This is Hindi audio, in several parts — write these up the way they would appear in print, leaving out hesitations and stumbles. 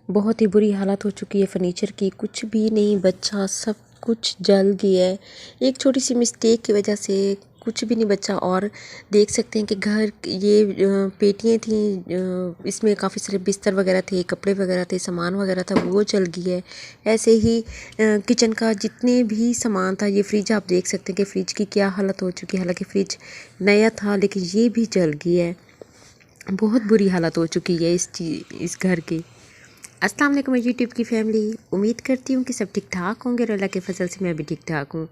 बहुत ही बुरी हालत हो चुकी है फर्नीचर की, कुछ भी नहीं बचा, सब कुछ जल गया है। एक छोटी सी मिस्टेक की वजह से कुछ भी नहीं बचा। और देख सकते हैं कि घर ये पेटियाँ थी, इसमें काफ़ी सारे बिस्तर वगैरह थे, कपड़े वगैरह थे, सामान वगैरह था, वो जल गया है। ऐसे ही किचन का जितने भी सामान था, ये फ्रिज आप देख सकते हैं कि फ़्रिज की क्या हालत हो चुकी है। हालांकि फ़्रिज नया था लेकिन ये भी जल गया है। बहुत बुरी हालत हो चुकी है इस घर की। अस्सलाम वालेकुम यूट्यूब की फैमिली, उम्मीद करती हूँ कि सब ठीक ठाक होंगे और अल्लाह के फजल से मैं भी ठीक ठाक हूँ।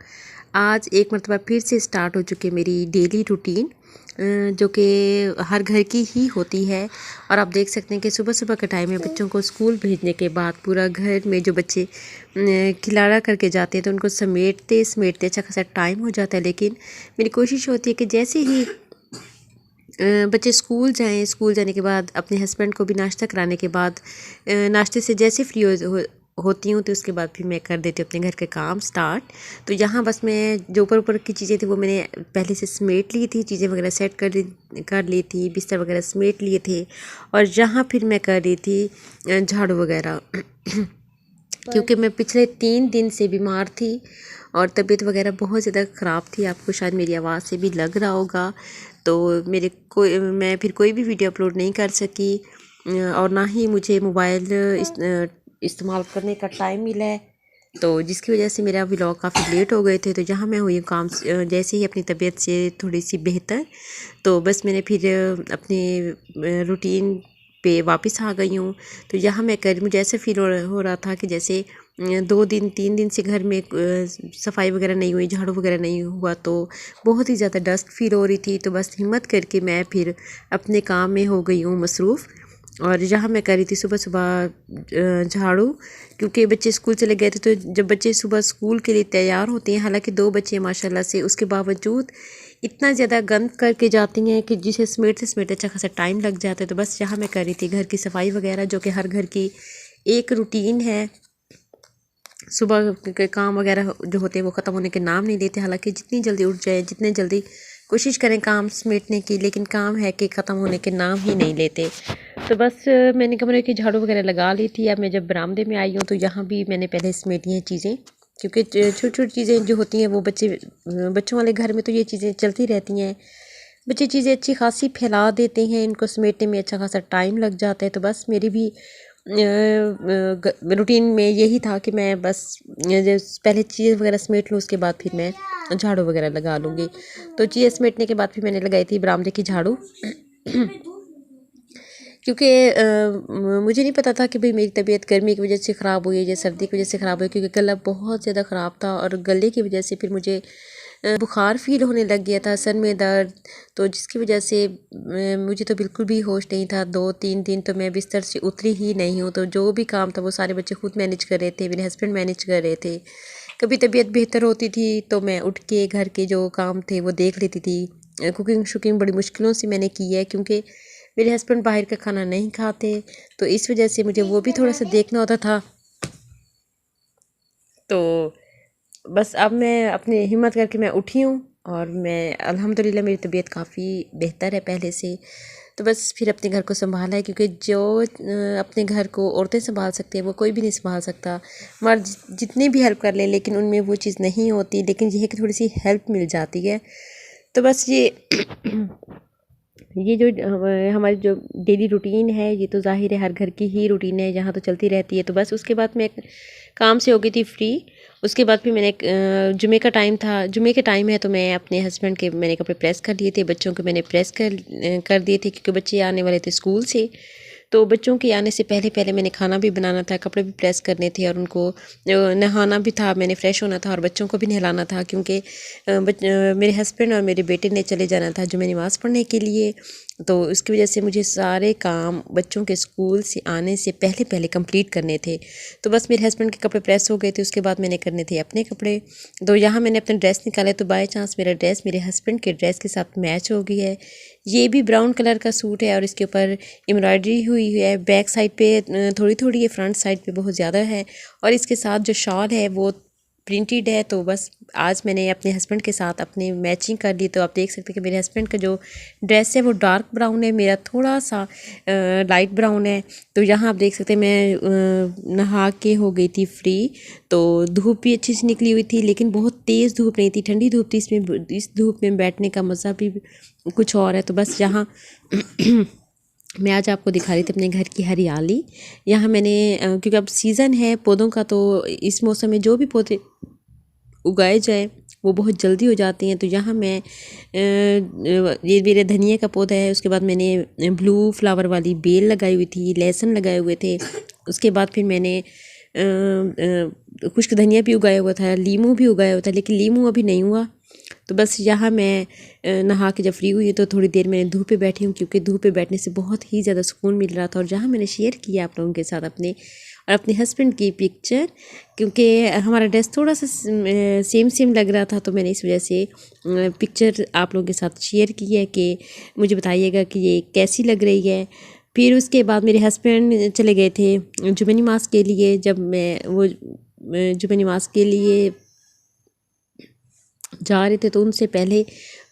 आज एक मरतबा फिर से स्टार्ट हो चुकी है मेरी डेली रूटीन, जो कि हर घर की ही होती है। और आप देख सकते हैं कि सुबह सुबह का टाइम है, बच्चों को स्कूल भेजने के बाद पूरा घर में जो बच्चे खिलाड़ा करके जाते हैं तो उनको समेटते समेटते अच्छा खासा टाइम हो जाता है। लेकिन मेरी कोशिश होती है कि जैसे ही बच्चे स्कूल जाएं, स्कूल जाने के बाद अपने हस्बैंड को भी नाश्ता कराने के बाद नाश्ते से जैसे फ्री होती हूँ तो उसके बाद फिर मैं कर देती हूँ अपने घर के काम स्टार्ट। तो यहाँ बस मैं जो ऊपर ऊपर की चीज़ें थी वो मैंने पहले से समेट ली थी, चीज़ें वगैरह सेट कर ली थी, बिस्तर वगैरह समेट लिए थे। और यहाँ फिर मैं कर रही थी झाड़ू वगैरह क्योंकि मैं पिछले 3 दिन से बीमार थी और तबीयत वगैरह बहुत ज़्यादा ख़राब थी। आपको शायद मेरी आवाज़ से भी लग रहा होगा। तो मैं फिर कोई भी वीडियो अपलोड नहीं कर सकी और ना ही मुझे मोबाइल इस्तेमाल करने का टाइम मिला है, तो जिसकी वजह से मेरा व्लॉग काफ़ी लेट हो गए थे। तो जहाँ मैं हुई काम जैसे ही अपनी तबीयत से थोड़ी सी बेहतर, तो बस मैंने फिर अपने रूटीन पे वापस आ गई हूँ। तो यहाँ मुझे ऐसा फील हो रहा था कि जैसे 2 दिन 3 दिन से घर में सफाई वगैरह नहीं हुई, झाड़ू वगैरह नहीं हुआ, तो बहुत ही ज़्यादा डस्ट फील हो रही थी। तो बस हिम्मत करके मैं फिर अपने काम में हो गई हूँ मसरूफ़। और जहाँ मैं कर रही थी सुबह सुबह झाड़ू, क्योंकि बच्चे स्कूल चले गए थे। तो जब बच्चे सुबह स्कूल के लिए तैयार होते हैं, हालांकि 2 बच्चे माशाल्लाह से, उसके बावजूद इतना ज़्यादा गंद करके जाती हैं कि जिसे समेटते समेटते अच्छा खासा टाइम लग जाता है। तो बस यहाँ मैं कर रही थी घर की सफाई वगैरह, जो कि हर घर की एक रूटीन है। सुबह के काम वगैरह जो होते हैं वो ख़त्म होने के नाम नहीं लेते। हालांकि जितनी जल्दी उठ जाए, जितने जल्दी कोशिश करें काम समेटने की, लेकिन काम है कि ख़त्म होने के नाम ही नहीं लेते। तो बस मैंने कमरे की झाड़ू वगैरह लगा ली थी। अब मैं जब बरामदे में आई हूँ तो यहाँ भी मैंने पहले समेटी हैं चीज़ें, क्योंकि छोटी छोटी चीज़ें जो होती हैं वो बच्चों वाले घर में तो ये चीज़ें चलती रहती हैं। बच्चे चीज़ें अच्छी खासी फैला देते हैं, इनको समेटने में अच्छा खासा टाइम लग जाता है। तो बस मेरी भी रूटीन में यही था कि मैं बस पहले चीज़ वगैरह समेट लूँ, उसके बाद फिर मैं झाड़ू वगैरह लगा लूँगी। तो चीज़ें समेटने के बाद फिर मैंने लगाई थी बरामदे की झाड़ू क्योंकि मुझे नहीं पता था कि भाई मेरी तबीयत गर्मी की वजह से ख़राब हुई है या सर्दी की वजह से ख़राब हुई, क्योंकि गला बहुत ज़्यादा ख़राब था और गले की वजह से फिर मुझे बुखार फील होने लग गया था, सर में दर्द। तो जिसकी वजह से मुझे तो बिल्कुल भी होश नहीं था। 2-3 दिन तो मैं बिस्तर से उतरी ही नहीं हूँ। तो जो भी काम था वो सारे बच्चे खुद मैनेज कर रहे थे, मेरे हस्बैंड मैनेज कर रहे थे। कभी तबीयत बेहतर होती थी तो मैं उठ के घर के जो काम थे वो देख लेती थी। कुकिंग शुकिंग बड़ी मुश्किलों से मैंने की है, क्योंकि मेरे हस्बैंड बाहर का खाना नहीं खाते, तो इस वजह से मुझे वो भी थोड़ा सा देखना होता था। तो बस अब मैं अपनी हिम्मत करके मैं उठी हूँ और मैं अल्हम्दुलिल्लाह मेरी तबीयत काफ़ी बेहतर है पहले से। तो बस फिर अपने घर को संभाला है, क्योंकि जो अपने घर को औरतें संभाल सकती है वो कोई भी नहीं संभाल सकता। मर्द जितनी भी हेल्प कर ले लेकिन उनमें वो चीज़ नहीं होती, लेकिन यह है कि थोड़ी सी हेल्प मिल जाती है। तो बस ये जो हमारी जो डेली रूटीन है, ये तो ज़ाहिर है हर घर की ही रूटीन है, यहाँ तो चलती रहती है। तो बस उसके बाद मैं काम से हो गई थी फ्री। उसके बाद फिर मैंने जुमे का टाइम था, जुमे के टाइम है तो मैं अपने हस्बैंड के मैंने कपड़े प्रेस कर लिए थे, बच्चों के मैंने प्रेस कर दिए थे, क्योंकि बच्चे आने वाले थे स्कूल से। तो बच्चों के आने से पहले पहले मैंने खाना भी बनाना था, कपड़े भी प्रेस करने थे और उनको नहाना भी था, मैंने फ़्रेश होना था और बच्चों को भी नहलाना था, क्योंकि मेरे हस्बैंड और मेरे बेटे ने चले जाना था जुमे नमाज़ पढ़ने के लिए। तो उसकी वजह से मुझे सारे काम बच्चों के स्कूल से आने से पहले पहले कंप्लीट करने थे। तो बस मेरे हस्बैंड के कपड़े प्रेस हो गए थे, उसके बाद मैंने करने थे अपने कपड़े। तो यहाँ मैंने अपने ड्रेस निकाले, तो बाय चांस मेरा ड्रेस मेरे हस्बैंड के ड्रेस के साथ मैच हो गई है। ये भी ब्राउन कलर का सूट है और इसके ऊपर एम्ब्रॉयडरी हुई है। बैक साइड पे थोड़ी थोड़ी है, फ्रंट साइड पे बहुत ज़्यादा है। और इसके साथ जो शॉल है वो प्रिंटेड है। तो बस आज मैंने अपने हस्बैंड के साथ अपने मैचिंग कर ली। तो आप देख सकते हैं कि मेरे हस्बैंड का जो ड्रेस है वो डार्क ब्राउन है, मेरा थोड़ा सा लाइट ब्राउन है। तो यहाँ आप देख सकते हैं मैं नहा के हो गई थी फ्री। तो धूप भी अच्छी सी निकली हुई थी, लेकिन बहुत तेज़ धूप नहीं थी, ठंडी धूप थी। इस धूप में बैठने का मज़ा भी कुछ और है। तो बस यहाँ मैं आज आपको दिखा रही थी अपने घर की हरियाली। यहाँ मैंने क्योंकि अब सीज़न है पौधों का, तो इस मौसम में जो भी पौधे उगाए जाए वो बहुत जल्दी हो जाती हैं। तो यहाँ मैं ये मेरे धनिया का पौधा है, उसके बाद मैंने ब्लू फ्लावर वाली बेल लगाई हुई थी, लहसुन लगाए हुए थे। उसके बाद फिर मैंने खुश्क धनिया भी उगाया हुआ था, लीमू भी उगाया हुआ था, लेकिन लीमू अभी नहीं हुआ। तो बस यहाँ मैं नहा के जब फ्री हुई तो थोड़ी देर मैंने धूप पे बैठी हूँ, क्योंकि धूप पे बैठने से बहुत ही ज़्यादा सुकून मिल रहा था। और जहाँ मैंने शेयर किया आप लोगों के साथ अपने और अपने हस्बैंड की पिक्चर, क्योंकि हमारा ड्रेस थोड़ा सा सेम सेम लग रहा था, तो मैंने इस वजह से पिक्चर आप लोगों के साथ शेयर की है कि मुझे बताइएगा कि ये कैसी लग रही है। फिर उसके बाद मेरे हस्बैंड चले गए थे जुमे नमाज के लिए। जब मैं वो जुमे नमाज के लिए जा रहे थे तो उनसे पहले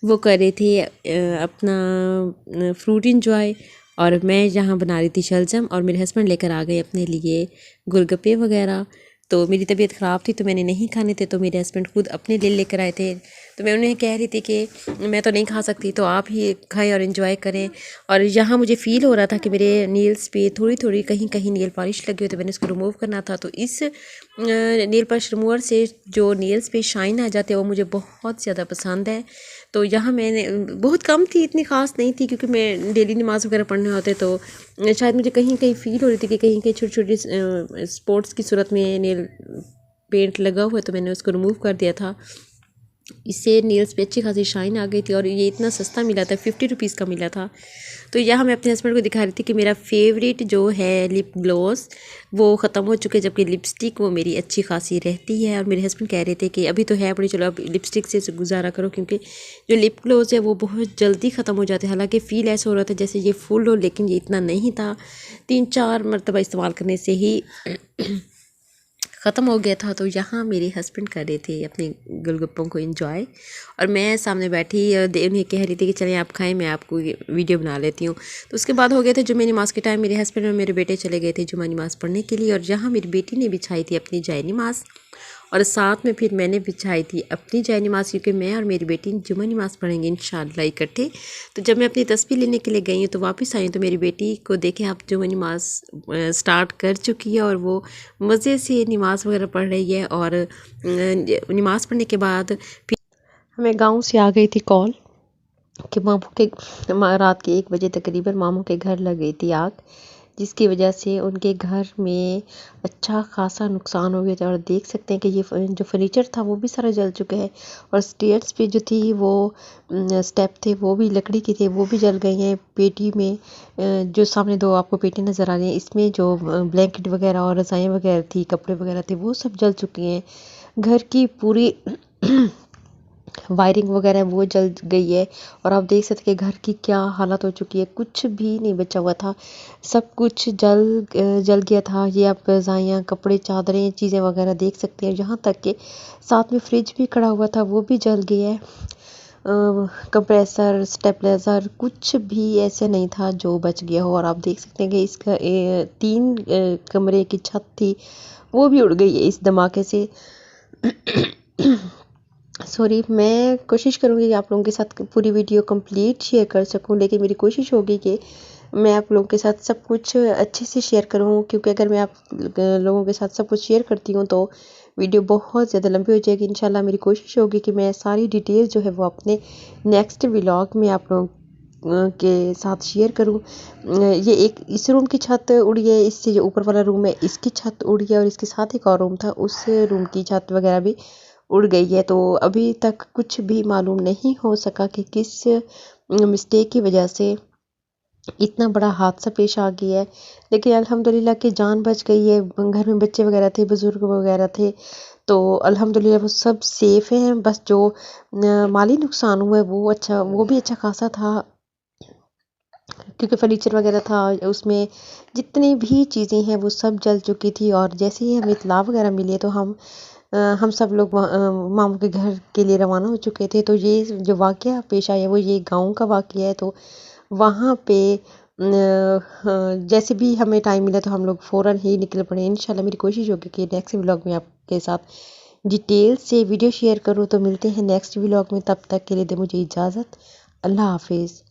वो कर रहे थे अपना फ्रूट इंजॉय, और मैं यहाँ बना रही थी शलजम, और मेरे हस्बैंड लेकर आ गए अपने लिए गोलगप्पे वगैरह। तो मेरी तबीयत ख़राब थी तो मैंने नहीं खाने थे, तो मेरे हस्बैंड खुद अपने लिए लेकर आए थे। तो मैं उन्हें कह रही थी कि मैं तो नहीं खा सकती, तो आप ही खाएं और इन्जॉय करें। और यहाँ मुझे फ़ील हो रहा था कि मेरे नील्स पे थोड़ी थोड़ी कहीं कहीं नेल पॉलिश लगी हुई, तो मैंने इसको रिमूव करना था। तो इस नेल पॉलिश रिमूवर से जो नेल्स पे शाइन आ जाते हैं वो मुझे बहुत ज़्यादा पसंद है। तो यहाँ मैंने बहुत कम थी, इतनी ख़ास नहीं थी, क्योंकि मैं डेली नमाज वगैरह पढ़ने होते, तो शायद मुझे कहीं कहीं फ़ील हो रही थी कि कहीं कहीं छोटी छोटी स्पॉट्स की सूरत में नेल पेंट लगा हुआ है, तो मैंने उसको रिमूव कर दिया था। इससे नेल्स पे अच्छी खासी शाइन आ गई थी, और ये इतना सस्ता मिला था, 50 रुपीज़ का मिला था। तो यहाँ मैं अपने हस्बैंड को दिखा रही थी कि मेरा फेवरेट जो है लिप ग्लॉस वो ख़त्म हो चुके, जबकि लिपस्टिक वो मेरी अच्छी खासी रहती है। और मेरे हस्बैंड कह रहे थे कि अभी तो है बड़ी, चलो अब लिपस्टिक से गुजारा करो, क्योंकि जो लिप ग्लॉस है वो बहुत जल्दी ख़त्म हो जाते हैं। हालांकि फ़ील ऐसा हो रहा था जैसे ये फुल हो, लेकिन ये इतना नहीं था, 3-4 मरतबा इस्तेमाल करने से ही ख़त्म हो गया था। तो यहाँ मेरे हस्बैंड कर रहे थे अपने गोलगप्पों को एंजॉय, और मैं सामने बैठी उन्हें कह रही थी कि चलें आप खाएं, मैं आपको वीडियो बना लेती हूँ। तो उसके बाद हो गए थे जुम्मे नमाज के टाइम, मेरे हस्बैंड और मेरे बेटे चले गए थे जुम्मा नमाज़ पढ़ने के लिए। और जहाँ मेरी बेटी ने बिछाई थी अपनी जाय नमाज़, और साथ में फिर मैंने बिछाई थी अपनी जाय नमाज़, क्योंकि मैं और मेरी बेटी जुम्मा नमाज़ पढ़ेंगे इंशाअल्लाह इकट्ठे। तो जब मैं अपनी तस्बीह लेने के लिए गई हूँ तो वापस आई हूँ, तो मेरी बेटी को देखे आप जुम्मा नमाज़ स्टार्ट कर चुकी है, और वो मज़े से नमाज़ वगैरह पढ़ रही है। और नमाज़ पढ़ने के बाद फिर हमें गाँव से आ गई थी कॉल कि मामू के रात के 1 बजे तकरीबन मामू के घर लग गई थी आग, जिसकी वजह से उनके घर में अच्छा खासा नुकसान हो गया था। और देख सकते हैं कि ये जो फर्नीचर था वो भी सारा जल चुका है, और स्टेयर्स पे जो थी वो स्टेप थे वो भी लकड़ी के थे, वो भी जल गए हैं। पेटी में जो सामने 2 आपको पेटी नज़र आ रही हैं, इसमें जो ब्लैंकेट वगैरह और रज़ाइयाँ वगैरह थी, कपड़े वगैरह थे, वो सब जल चुके हैं। घर की पूरी वायरिंग वगैरह वो जल गई है, और आप देख सकते हैं कि घर की क्या हालत हो चुकी है, कुछ भी नहीं बचा हुआ था, सब कुछ जल गया था। ये आप रज़ाइयाँ, कपड़े, चादरें, चीज़ें वगैरह देख सकते हैं, यहाँ तक कि साथ में फ्रिज भी खड़ा हुआ था वो भी जल गया है। कंप्रेसर, स्टेबलाइज़र, कुछ भी ऐसे नहीं था जो बच गया हो। और आप देख सकते हैं कि इसका 3 कमरे की छत थी वो भी उड़ गई है इस धमाके से। सॉरी, मैं कोशिश करूँगी कि आप लोगों के साथ पूरी वीडियो कंप्लीट शेयर कर सकूँ, लेकिन मेरी कोशिश होगी कि मैं आप लोगों के साथ सब कुछ अच्छे से शेयर करूँ, क्योंकि अगर मैं आप लोगों के साथ सब कुछ शेयर करती हूँ तो वीडियो बहुत ज़्यादा लंबी हो जाएगी। इंशाल्लाह मेरी कोशिश होगी कि मैं सारी डिटेल जो है वो अपने नेक्स्ट व्लॉग में आप लोगों के साथ शेयर करूँ। ये एक इस रूम की छत उड़ी है, इससे जो ऊपर वाला रूम है इसकी छत उड़ी है, और इसके साथ एक और रूम था उस रूम की छत वगैरह भी उड़ गई है। तो अभी तक कुछ भी मालूम नहीं हो सका कि किस मिस्टेक की वजह से इतना बड़ा हादसा पेश आ गया है, लेकिन अल्हम्दुलिल्लाह कि जान बच गई है। घर में बच्चे वगैरह थे, बुज़ुर्ग वगैरह थे, तो अल्हम्दुलिल्लाह वो सब सेफ़ हैं। बस जो माली नुकसान हुआ है वो भी अच्छा खासा था, क्योंकि फर्नीचर वगैरह था उसमें, जितनी भी चीज़ें हैं वो सब जल चुकी थी। और जैसे ही हमें इत्तला वगैरह मिली है तो हम हम सब लोग मामू के घर के लिए रवाना हो चुके थे। तो ये जो वाक़या पेश आया वो ये गाँव का वाक़या है। तो वहाँ पे जैसे भी हमें टाइम मिला तो हम लोग फ़ौरन ही निकल पड़े। इंशाल्लाह मेरी कोशिश होगी कि नेक्स्ट व्लॉग में आपके साथ डिटेल से वीडियो शेयर करूँ। तो मिलते हैं नेक्स्ट व्लॉग में, तब तक के लिए दे मुझे इजाज़त। अल्लाह हाफ़िज़।